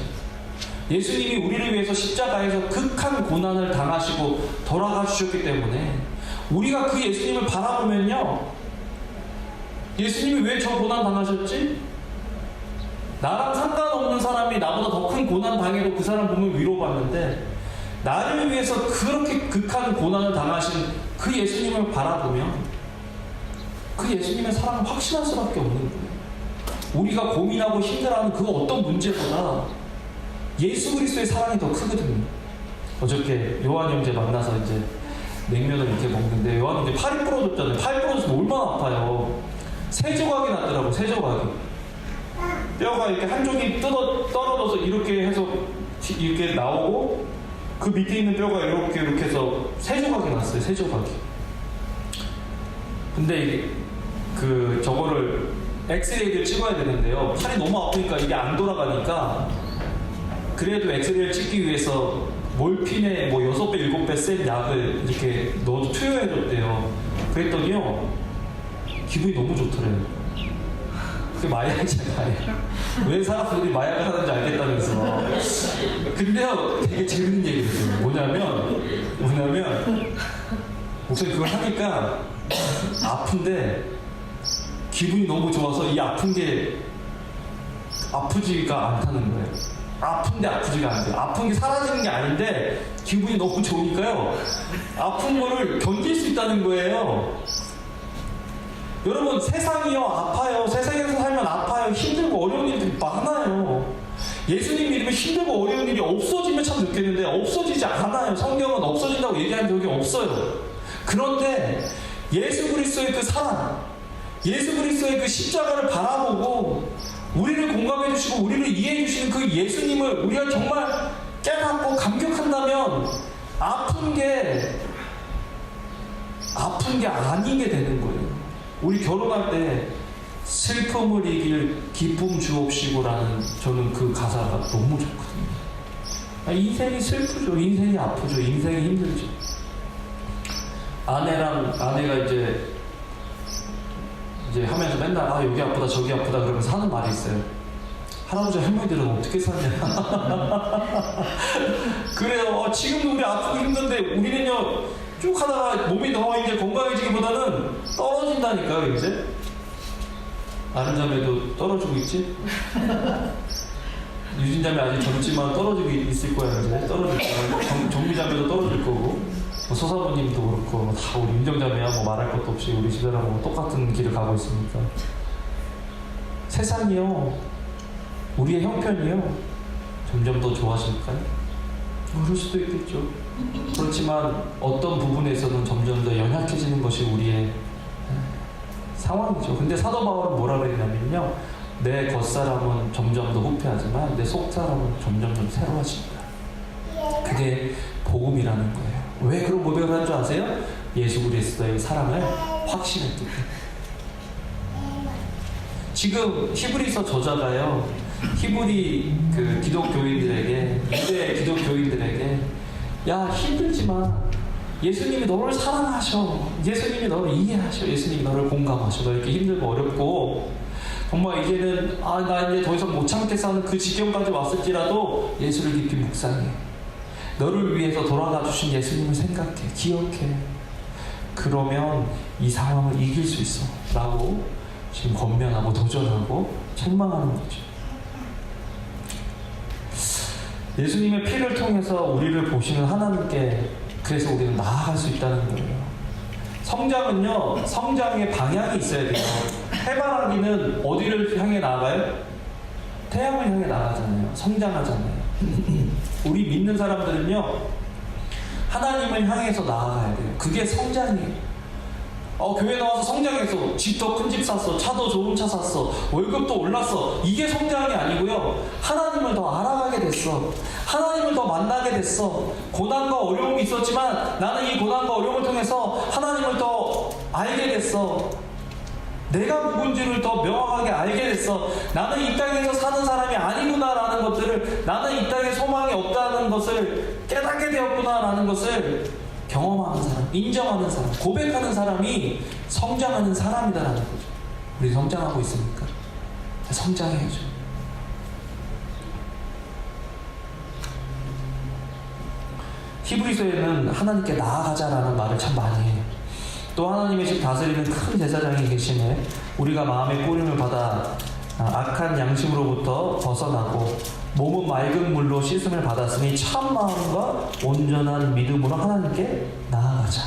A: 예수님이 우리를 위해서 십자가에서 극한 고난을 당하시고 돌아가 주셨기 때문에 우리가 그 예수님을 바라보면요, 예수님이 왜 저 고난 당하셨지? 나랑 상관없는 사람이 나보다 더 큰 고난 당해도 그 사람 보면 위로받는데, 나를 위해서 그렇게 극한 고난을 당하신 그 예수님을 바라보면 그 예수님의 사랑을 확신할 수밖에 없는 거예요. 우리가 고민하고 힘들어하는 그 어떤 문제보다 예수 그리스도의 사랑이 더 크거든요. 어저께 요한 형제 만나서 이제 냉면을 이렇게 먹는데, 요한 형제 팔이 부러졌잖아요. 팔 부러져서 얼마나 아파요. 새 조각이 났더라고, 새 조각이. 뼈가 이렇게 한쪽이 떨어져서 이렇게 해서 이렇게 나오고, 그 밑에 있는 뼈가 이렇게 해서 새 조각이 났어요. 새 조각이. 근데 이게 저거를 엑스레이를 찍어야 되는데요, 팔이 너무 아프니까 이게 안 돌아가니까, 그래도 엑스레이를 찍기 위해서 몰핀에 뭐 6배, 7배 센 약을 이렇게 넣어서 투여해줬대요. 그랬더니요, 기분이 너무 좋더래요. 그게 마약이잖아요. 왜 사람들이 마약을 하는지 알겠다면서. 근데요, 되게 재밌는 얘기였어요. 뭐냐면 목사님 그걸 하니까 아픈데 기분이 너무 좋아서 이 아픈 게 아프지가 않다는 거예요. 아픈데 아프지가 않대요. 아픈 게 사라지는 게 아닌데 기분이 너무 좋으니까요, 아픈 거를 견딜 수 있다는 거예요. 여러분, 세상이요 아파요. 세상에서 살면 아파요. 힘들고 어려운 일들이 많아요. 예수님 믿으면 힘들고 어려운 일이 없어지면 참 좋겠는데 없어지지 않아요. 성경은 없어진다고 얘기한 적이 없어요. 그런데 예수 그리스도의 그 사랑, 예수 그리스도의 그 십자가를 바라보고 우리를 공감해 주시고 우리를 이해해 주시는 그 예수님을 우리가 정말 깨닫고 감격한다면 아픈 게 아니게 되는 거예요. 우리 결혼할 때 슬픔을 이길 기쁨 주옵시고라는, 저는 그 가사가 너무 좋거든요. 인생이 슬프죠. 인생이 아프죠. 인생이 힘들죠. 아내가 이제 하면서 맨날 여기 아프다 저기 아프다 그러면서 하는 말이 있어요. 할아버지 할머니들은 어떻게 사냐. 그래요. 지금도 우리 아프고 힘든데 우리는요, 쭉 하다가 몸이 더 이제 건강해지기보다는 떨어진다니까요. 이제 아는 자매도 떨어지고 있지? 유진 자매 아직 젊지만 떨어지고 있을 거야. 이제 떨어질 거야. 정미 자매도 떨어질 거고, 서사부님도 그렇고, 다 우리 윤정 자매야 뭐 말할 것도 없이 우리 집사람하고 똑같은 길을 가고 있으니까. 세상이요, 우리의 형편이요, 점점 더 좋아질까요? 그럴 수도 있겠죠. 그렇지만 어떤 부분에서는 점점 더 연약해지는 것이 우리의 상황이죠. 근데 사도 바울은 뭐라 그랬냐면요, 내 겉사람은 점점 더 후패하지만 내 속사람은 점점 더 새로워진다. 그게 복음이라는 거예요. 왜 그런 고백을 한 줄 아세요? 예수 그리스도의 사랑을 확신했기 때문에. 지금 히브리서 저자가요, 히브리 그 기독교인들에게, 유대 기독교인들에게, 야, 힘들지만 예수님이 너를 사랑하셔, 예수님이 너를 이해하셔, 예수님이 너를 공감하셔. 너 이렇게 힘들고 어렵고 정말 이제는 나 이제 더 이상 못 참겠어 하는 그 지경까지 왔을지라도 예수를 깊이 묵상해. 너를 위해서 돌아가 주신 예수님을 생각해, 기억해. 그러면 이 상황을 이길 수 있어 라고 지금 권면하고 도전하고 책망하는 거죠. 예수님의 피를 통해서 우리를 보시는 하나님께 그래서 우리는 나아갈 수 있다는 거예요. 성장은요, 성장의 방향이 있어야 돼요. 해바라기는 어디를 향해 나아가요? 태양을 향해 나가잖아요. 성장하잖아요. 우리 믿는 사람들은요, 하나님을 향해서 나아가야 돼요. 그게 성장이에요. 교회 나와서 성장했어. 집 더 큰 집 샀어. 차도 좋은 차 샀어. 월급도 올랐어. 이게 성장이 아니고요, 하나님을 더 알아가게 됐어. 하나님을 더 만나게 됐어. 고난과 어려움이 있었지만 나는 이 고난과 어려움을 통해서 하나님을 더 알게 됐어. 내가 누군지를 더 명확하게 알게 됐어. 나는 이 땅에서 사는 사람이 아니구나라는 것들을, 나는 이 땅에 소망이 없다는 것을 깨닫게 되었구나라는 것을 경험하는 사람, 인정하는 사람, 고백하는 사람이 성장하는 사람이다라는 거죠. 우리 성장하고 있습니까? 성장해야죠. 히브리서에는 하나님께 나아가자라는 말을 참 많이 해요. 또 하나님의 집 다스리는 큰 제사장이 계시네. 우리가 마음의 꼬림을 받아 악한 양심으로부터 벗어나고 몸은 맑은 물로 씻음을 받았으니 참 마음과 온전한 믿음으로 하나님께 나아가자.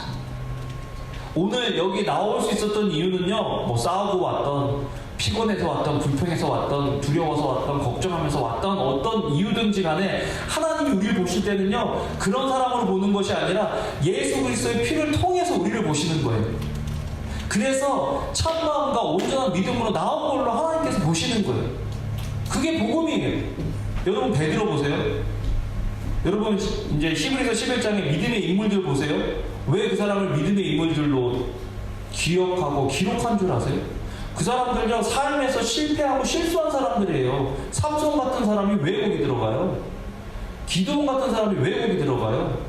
A: 오늘 여기 나올 수 있었던 이유는요, 뭐 싸우고 왔던, 피곤해서 왔던, 불평해서 왔던, 두려워서 왔던, 걱정하면서 왔던 어떤 이유든지 간에 하나님이 우리를 보실 때는요, 그런 사람으로 보는 것이 아니라 예수 그리스도의 피를 통해서 우리를 보시는 거예요. 그래서 참마음과 온전한 믿음으로 나온 걸로 하나님께서 보시는 거예요. 그게 복음이에요. 여러분 베드로 보세요. 여러분 이제 히브리서 11장의 믿음의 인물들 보세요. 왜 그 사람을 믿음의 인물들로 기억하고 기록한 줄 아세요? 그 사람들은요, 삶에서 실패하고 실수한 사람들이에요. 삼손 같은 사람이 왜 거기 들어가요? 기드온 같은 사람이 왜 거기 들어가요?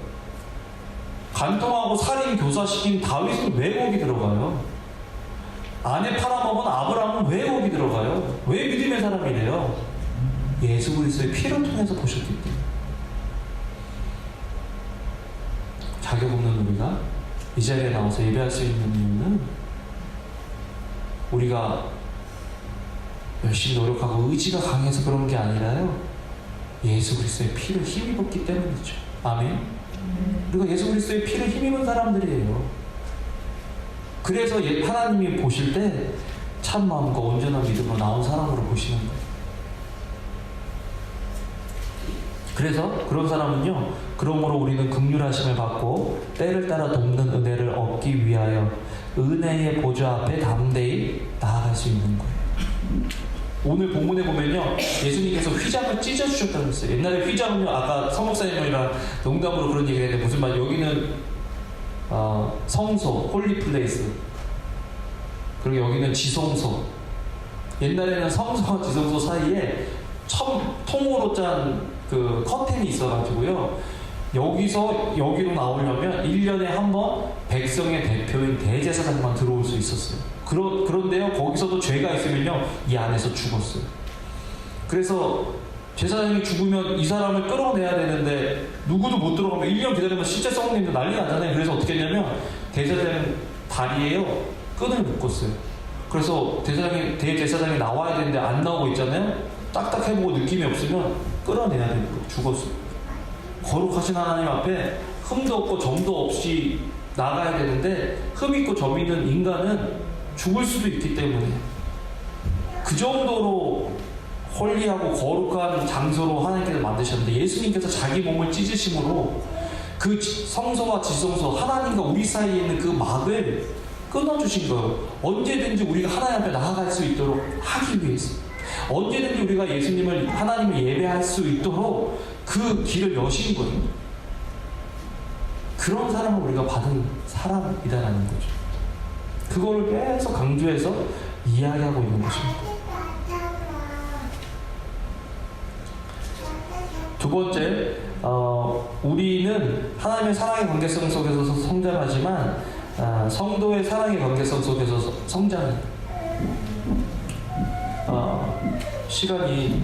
A: 간통하고 살인 교사시킨 다윗은 왜 거기 들어가요? 아내 팔아먹은 아브라함은 왜 거기 들어가요? 왜 믿음의 사람이래요? 예수 그리스도의 피를 통해서 보셨기 때문에. 자격 없는 우리가 이 자리에 나와서 예배할 수 있는 이유는 우리가 열심히 노력하고 의지가 강해서 그런 게 아니라요, 예수 그리스도의 피를 힘입었기 때문이죠. 아멘. 우리가 예수 그리스도의 피를 힘입은 사람들이에요. 그래서 하나님이 보실 때 참 마음과 온전한 믿음으로 나온 사람으로 보시는 거예요. 그래서 그런 사람은요, 그러므로 우리는 긍휼하심을 받고 때를 따라 돕는 은혜를 얻기 위하여 은혜의 보좌 앞에 담대히 나아갈 수 있는 거예요. 오늘 본문에 보면요, 예수님께서 휘장을 찢어주셨다고 했어요. 옛날에 휘장은요, 아까 성목사님이랑 농담으로 그런 얘기를 했는데 무슨 말, 여기는 성소, 홀리플레이스, 그리고 여기는 지성소. 옛날에는 성소와 지성소 사이에 통으로 짠 그 커튼이 있어가지고요, 여기서 여기로 나오려면 1년에 한 번 백성의 대표인 대제사장만 들어올 수 있었어요. 그런데요, 거기서도 죄가 있으면요, 이 안에서 죽었어요. 그래서 제사장이 죽으면 이 사람을 끌어내야 되는데 누구도 못 들어가면 1년 기다리면 실제 성령님도 난리 나잖아요. 그래서 어떻게 했냐면 대제사장 다리에요, 끈을 묶었어요. 그래서 대제사장이 나와야 되는데 안 나오고 있잖아요. 딱딱해보고 느낌이 없으면 끌어내야 되는 거예요. 죽었어요. 거룩하신 하나님 앞에 흠도 없고 점도 없이 나가야 되는데 흠 있고 점 있는 인간은 죽을 수도 있기 때문에 그 정도로 홀리하고 거룩한 장소로 하나님께서 만드셨는데, 예수님께서 자기 몸을 찢으심으로 그 성소와 지성소, 하나님과 우리 사이에 있는 그 막을 끊어주신 거예요. 언제든지 우리가 하나님 앞에 나아갈 수 있도록 하기 위해서, 언제든지 우리가 예수님을, 하나님을 예배할 수 있도록 그 길을 여신 거예요. 그런 사람을 우리가 받은 사람이다라는 거죠. 그거를 계속 강조해서 이야기하고 있는 것입니다. 두 번째, 우리는 하나님의 사랑의 관계성 속에서 성장하지만 성도의 사랑의 관계성 속에서 성장해요. 시간이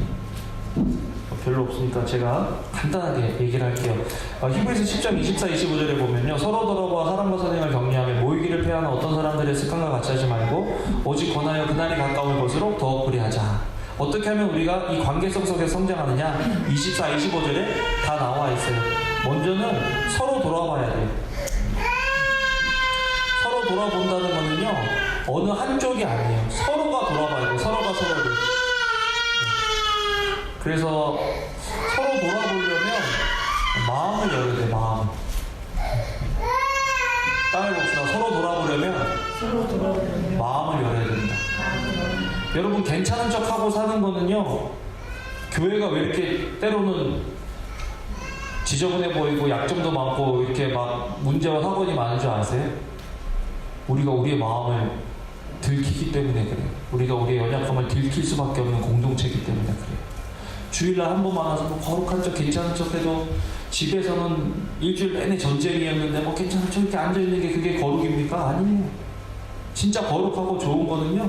A: 별로 없으니까 제가 간단하게 얘기를 할게요. 히브리서 10장 24, 25절에 보면요, 서로 돌아보아 사랑과 선행을 격려하며 모이기를 패하는 어떤 사람들의 습관과 같이 하지 말고 오직 권하여 그날이 가까울 것으로 더욱 그리하자. 어떻게 하면 우리가 이 관계성 속에 성장하느냐? 24, 25절에 다 나와 있어요. 먼저는 서로 돌아봐야 돼요. 서로 돌아본다는 거는요, 어느 한쪽이 아니에요. 서로가 돌아봐야 돼요. 서로가 서로를. 그래서 서로 돌아보려면 마음을 열어야 돼요. 마음. 따라해봅시다. 서로 돌아보려면 마음을 열어야 됩니다. 여러분, 괜찮은 척하고 사는 거는요, 교회가 왜 이렇게 때로는 지저분해 보이고 약점도 많고 이렇게 막 문제와 사건이 많은 줄 아세요? 우리가 우리의 마음을 들키기 때문에 그래요. 우리가 우리의 연약함을 들킬 수밖에 없는 공동체이기 때문에 그래요. 주일날 한 번 만나서 뭐 거룩한 척, 괜찮은 척 해도 집에서는 일주일 내내 전쟁이었는데 뭐 괜찮은 척 이렇게 앉아있는 게 그게 거룩입니까? 아니에요. 진짜 거룩하고 좋은 거는요,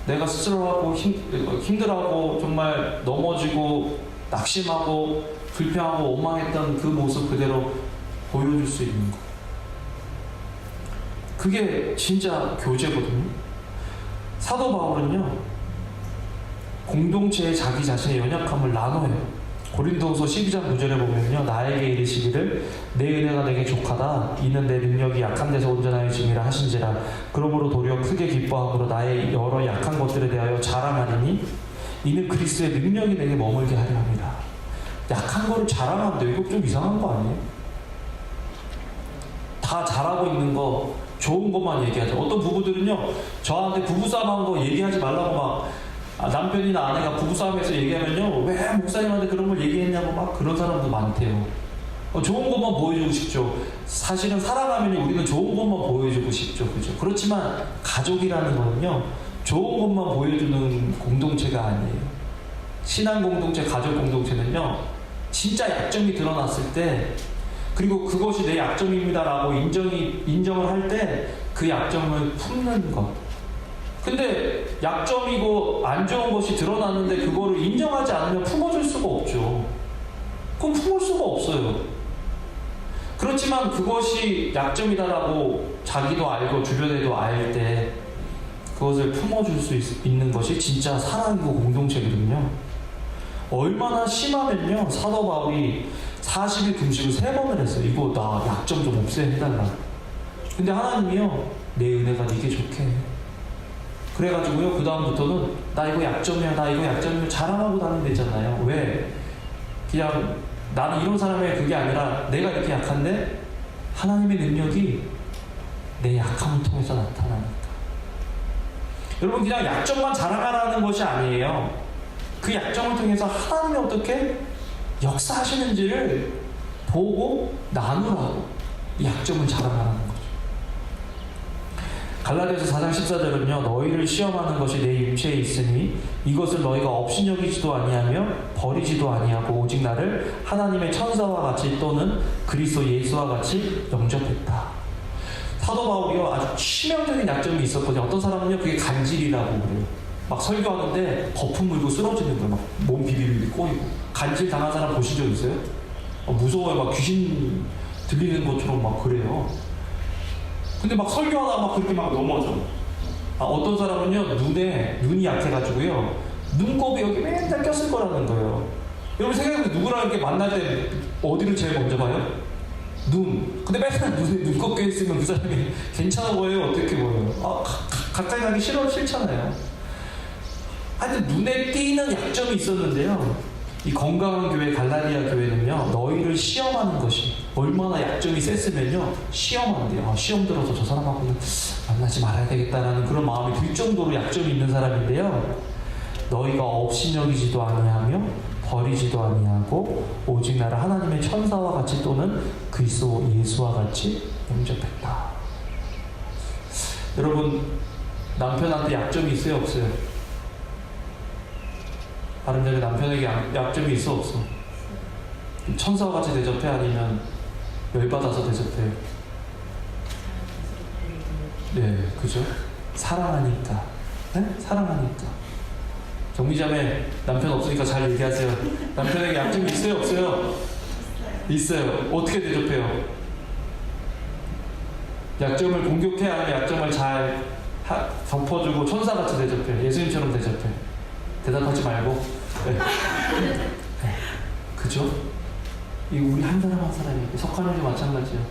A: 내가 스스로하고 힘들어하고 정말 넘어지고 낙심하고 불평하고 원망했던 그 모습 그대로 보여줄 수 있는 거. 그게 진짜 교제거든요. 사도 바울은요, 공동체에 자기 자신의 연약함을 나눠요. 고린도후서 12장 9절에 보면요, 나에게 이르시기를 내 은혜가 내게 족하다. 이는 내 능력이 약한 데서 온전하여 짐이라 하신지라. 그러므로 도리어 크게 기뻐함으로 나의 여러 약한 것들에 대하여 자랑하리니 이는 그리스도의 능력이 내게 머물게 하려 합니다. 약한 거를 자랑한다. 이거 좀 이상한 거 아니에요? 다 잘하고 있는 거, 좋은 것만 얘기하죠. 어떤 부부들은요, 저한테 부부싸움한 거 얘기하지 말라고 막, 남편이나 아내가 부부싸움에서 얘기하면요, 왜 목사님한테 그런 걸 얘기했냐고 막 그런 사람도 많대요. 좋은 것만 보여주고 싶죠. 사실은 살아가면 우리는 좋은 것만 보여주고 싶죠. 그죠? 그렇지만 가족이라는 거는요, 좋은 것만 보여주는 공동체가 아니에요. 신앙 공동체, 가족 공동체는요, 진짜 약점이 드러났을 때, 그리고 그것이 내 약점입니다라고 인정을 할 때 그 약점을 품는 것. 근데 약점이고 안 좋은 것이 드러났는데 그거를 인정하지 않으면 품어줄 수가 없죠. 그럼 품을 수가 없어요. 그렇지만 그것이 약점이다라고 자기도 알고 주변에도 알 때 그것을 품어줄 수 있는 것이 진짜 사랑이고 공동체거든요. 얼마나 심하면요, 사도 바울이 40일 금식을 3번을 했어요. 이거 나 약점 좀 없애해달라. 근데 하나님이요, 내 은혜가 네게 좋게 해. 그래가지고요, 그 다음부터는 나 이거 약점이야, 나 이거 약점이야 자랑하고 다니면 되잖아요. 왜? 그냥 나는 이런 사람의 그게 아니라 내가 이렇게 약한데 하나님의 능력이 내 약함을 통해서 나타나니까. 여러분, 그냥 약점만 자랑하라는 것이 아니에요. 그 약점을 통해서 하나님이 어떻게 역사하시는지를 보고 나누라고 이 약점을 자랑하라는 거죠. 갈라디아서 4장 14절은요, 너희를 시험하는 것이 내 육체에 있으니 이것을 너희가 업신여기지도 아니하며 버리지도 아니하고 오직 나를 하나님의 천사와 같이 또는 그리스도 예수와 같이 영접했다. 사도 바울이요, 아주 치명적인 약점이 있었거든요. 어떤 사람은요, 그게 간질이라고 그래요. 막 설교하는데 거품 물고 쓰러지는 거예요. 막 몸 비비비비 꼬이고. 간질 당한 사람 보신 적 있어요? 무서워요. 막 귀신 들리는 것처럼 막 그래요. 근데 막 설교하다가 막 그렇게 막 넘어져. 어떤 사람은요, 눈이 약해가지고요, 눈곱이 여기 맨날 꼈을 거라는 거예요. 여러분 생각해보세요. 누구랑 이렇게 만날 때 어디를 제일 먼저 봐요? 눈. 근데 맨날 눈에 눈곱 껴있으면 그 사람이 괜찮아 보여요? 어떻게 보여요? 가까이 가기 싫잖아요. 하여튼 눈에 띄는 약점이 있었는데요. 이 건강한 교회 갈라디아 교회는요, 너희를 시험하는 것이 얼마나 약점이 셌으면요, 시험한대요. 시험 들어서 저 사람하고는 만나지 말아야 되겠다라는 그런 마음이 들 정도로 약점이 있는 사람인데요. 너희가 업신여기지도 아니하며 버리지도 아니하고 오직 나를 하나님의 천사와 같이 또는 그리스도 예수와 같이 영접했다. 여러분, 남편한테 약점이 있어요, 없어요? 다른 점에 남편에게 약점이 있어, 없어? 천사와 같이 대접해? 아니면 열받아서 대접해요? 네, 그죠? 사랑하니까. 네? 사랑하니까. 정미자매, 남편 없으니까 잘 얘기하세요. 남편에게 약점이 있어요, 없어요? 있어요. 어떻게 대접해요? 약점을 공격해? 아니면 약점을 잘 덮어주고 천사같이 대접해? 예수님처럼 대접해? 대답하지 말고. 네. 네. 그죠? 이거 우리 한 사람 한 사람이 석가는도 마찬가지예요.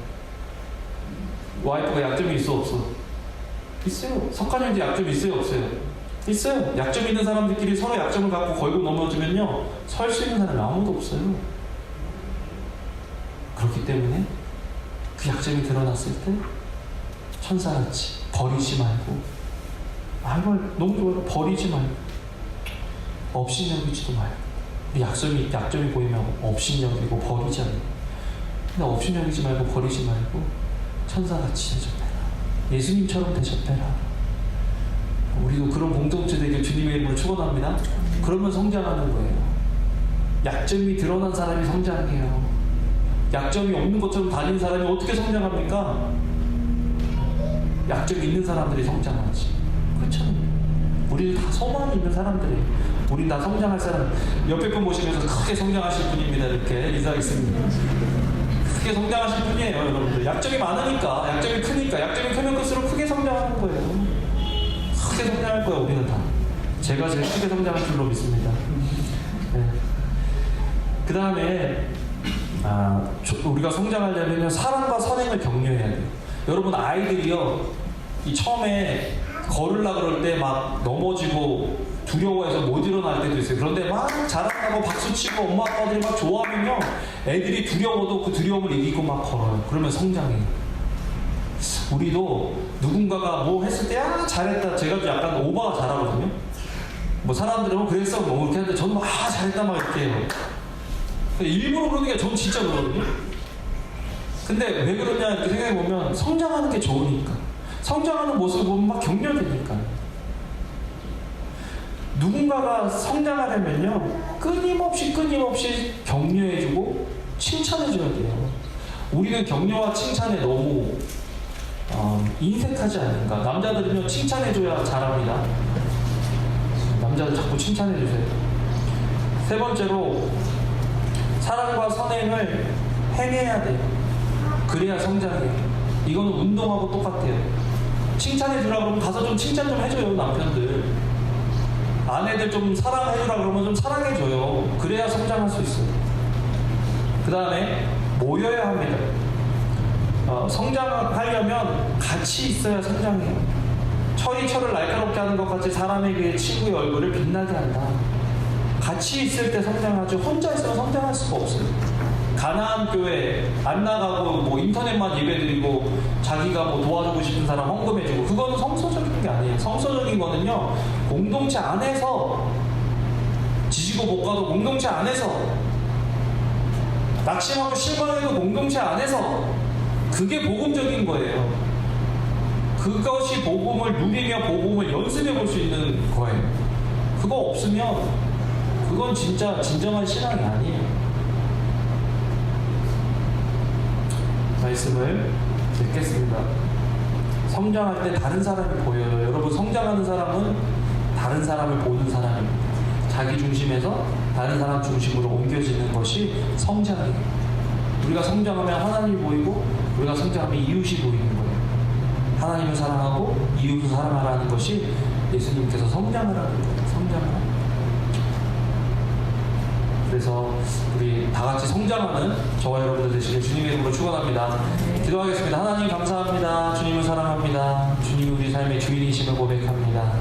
A: 와이프가 약점이 있어, 없어? 있어요. 석가는도 약점이 있어요, 없어요? 있어요. 약점 있는 사람들끼리 서로 약점을 갖고 걸고 넘어지면요, 설 수 있는 사람이 아무도 없어요. 그렇기 때문에 그 약점이 드러났을 때 천사같이 버리지 말고, 너무 좋아요. 버리지 말고, 업신여기지도 말고. 약점이 보이면 업신여기고 버리지 않는. 근데 업신여기지 말고 버리지 말고 천사같이 대접해라. 예수님처럼 대접해라. 우리도 그런 공동체 되길 주님의 이름으로 축원합니다. 그러면 성장하는 거예요. 약점이 드러난 사람이 성장해요. 약점이 없는 것처럼 다니는 사람이 어떻게 성장합니까? 약점이 있는 사람들이 성장하지. 그렇죠? 우리는 다 소망이 있는 사람들이에요. 우린 다 성장할 사람. 옆에 분 보시면서 크게 성장하실 분입니다. 이렇게 인사하겠습니다. 크게 성장하실 분이에요, 여러분들. 약점이 많으니까, 약점이 크니까, 약점이 크면 클수록 크게 성장하는 거예요. 크게 성장할 거예요, 우리는 다. 제가 제일 크게 성장할 줄로 믿습니다. 네. 그 다음에 우리가 성장하려면 사랑과 선행을 격려해야 돼요. 여러분, 아이들이요, 이 처음에 걸으려고 그럴 때 막 넘어지고 두려워해서 못 일어날 때도 있어요. 그런데 막 자랑하고 박수치고 엄마 아빠들이 막 좋아하면요, 애들이 두려워도 그 두려움을 이기고 막 걸어요. 그러면 성장해요. 우리도 누군가가 뭐 했을 때 잘했다. 제가 약간 오버가 잘하거든요. 뭐 사람들은 그랬어 뭐 이렇게 하는데 저는 잘했다 막 이렇게 해요. 일부러 그러는 게 전 진짜 그러거든요. 근데 왜 그러냐 이렇게 생각해보면 성장하는 게 좋으니까. 성장하는 모습을 보면 막 격려되니까. 누군가가 성장하려면요, 끊임없이 격려해주고 칭찬해줘야 돼요. 우리는 격려와 칭찬에 너무 인색하지 않는가. 남자들은요, 칭찬해줘야 잘합니다. 남자들 자꾸 칭찬해주세요. 세 번째로, 사랑과 선행을 행해야 돼요. 그래야 성장해요. 이거는 운동하고 똑같아요. 칭찬해주라 그러면 가서 좀 칭찬 좀 해줘요, 남편들. 아내들 좀 사랑해주라 그러면 좀 사랑해줘요. 그래야 성장할 수 있어요. 그 다음에 모여야 합니다. 성장하려면 같이 있어야 성장해요. 철이 철을 날카롭게 하는 것 같이 사람에게 친구의 얼굴을 빛나게 한다. 같이 있을 때 성장하죠. 혼자 있으면 성장할 수가 없어요. 가나안 교회 안 나가고 뭐 인터넷만 예배드리고 자기가 뭐 도와주고 싶은 사람 헌금해주고, 그거는 성서적인 게 아니에요. 성서적인 거는요, 공동체 안에서 지지고 볶아도 공동체 안에서, 낙심하고 실망해도 공동체 안에서, 그게 복음적인 거예요. 그것이 복음을 누리며 복음을 연습해 볼 수 있는 거예요. 그거 없으면 그건 진짜 진정한 신앙이 아니에요. 말씀을 듣겠습니다. 성장할 때 다른 사람이 보여요. 여러분, 성장하는 사람은 다른 사람을 보는 사람입니다. 자기 중심에서 다른 사람 중심으로 옮겨지는 것이 성장이에요. 우리가 성장하면 하나님이 보이고, 우리가 성장하면 이웃이 보이는 거예요. 하나님을 사랑하고 이웃을 사랑하라는 것이 예수님께서 성장하라는 거예요. 성장하라는 거예요. 그래서 우리 다 같이 성장하는 저와 여러분들 되시길 주님의 이름으로 축원합니다. 기도하겠습니다. 하나님 감사합니다. 주님을 사랑합니다. 주님이 우리 삶의 주인이심을 고백합니다.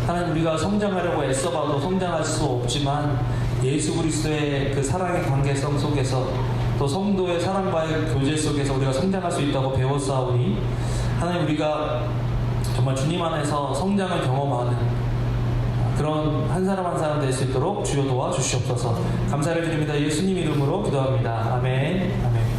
A: 하나님, 우리가 성장하려고 애써봐도 성장할 수 없지만 예수 그리스도의 그 사랑의 관계성 속에서 또 성도의 사랑과의 교제 속에서 우리가 성장할 수 있다고 배웠사오니 하나님, 우리가 정말 주님 안에서 성장을 경험하는 그런 한 사람 한 사람 될 수 있도록 주여 도와주시옵소서. 감사를 드립니다. 예수님 이름으로 기도합니다. 아멘. 아멘.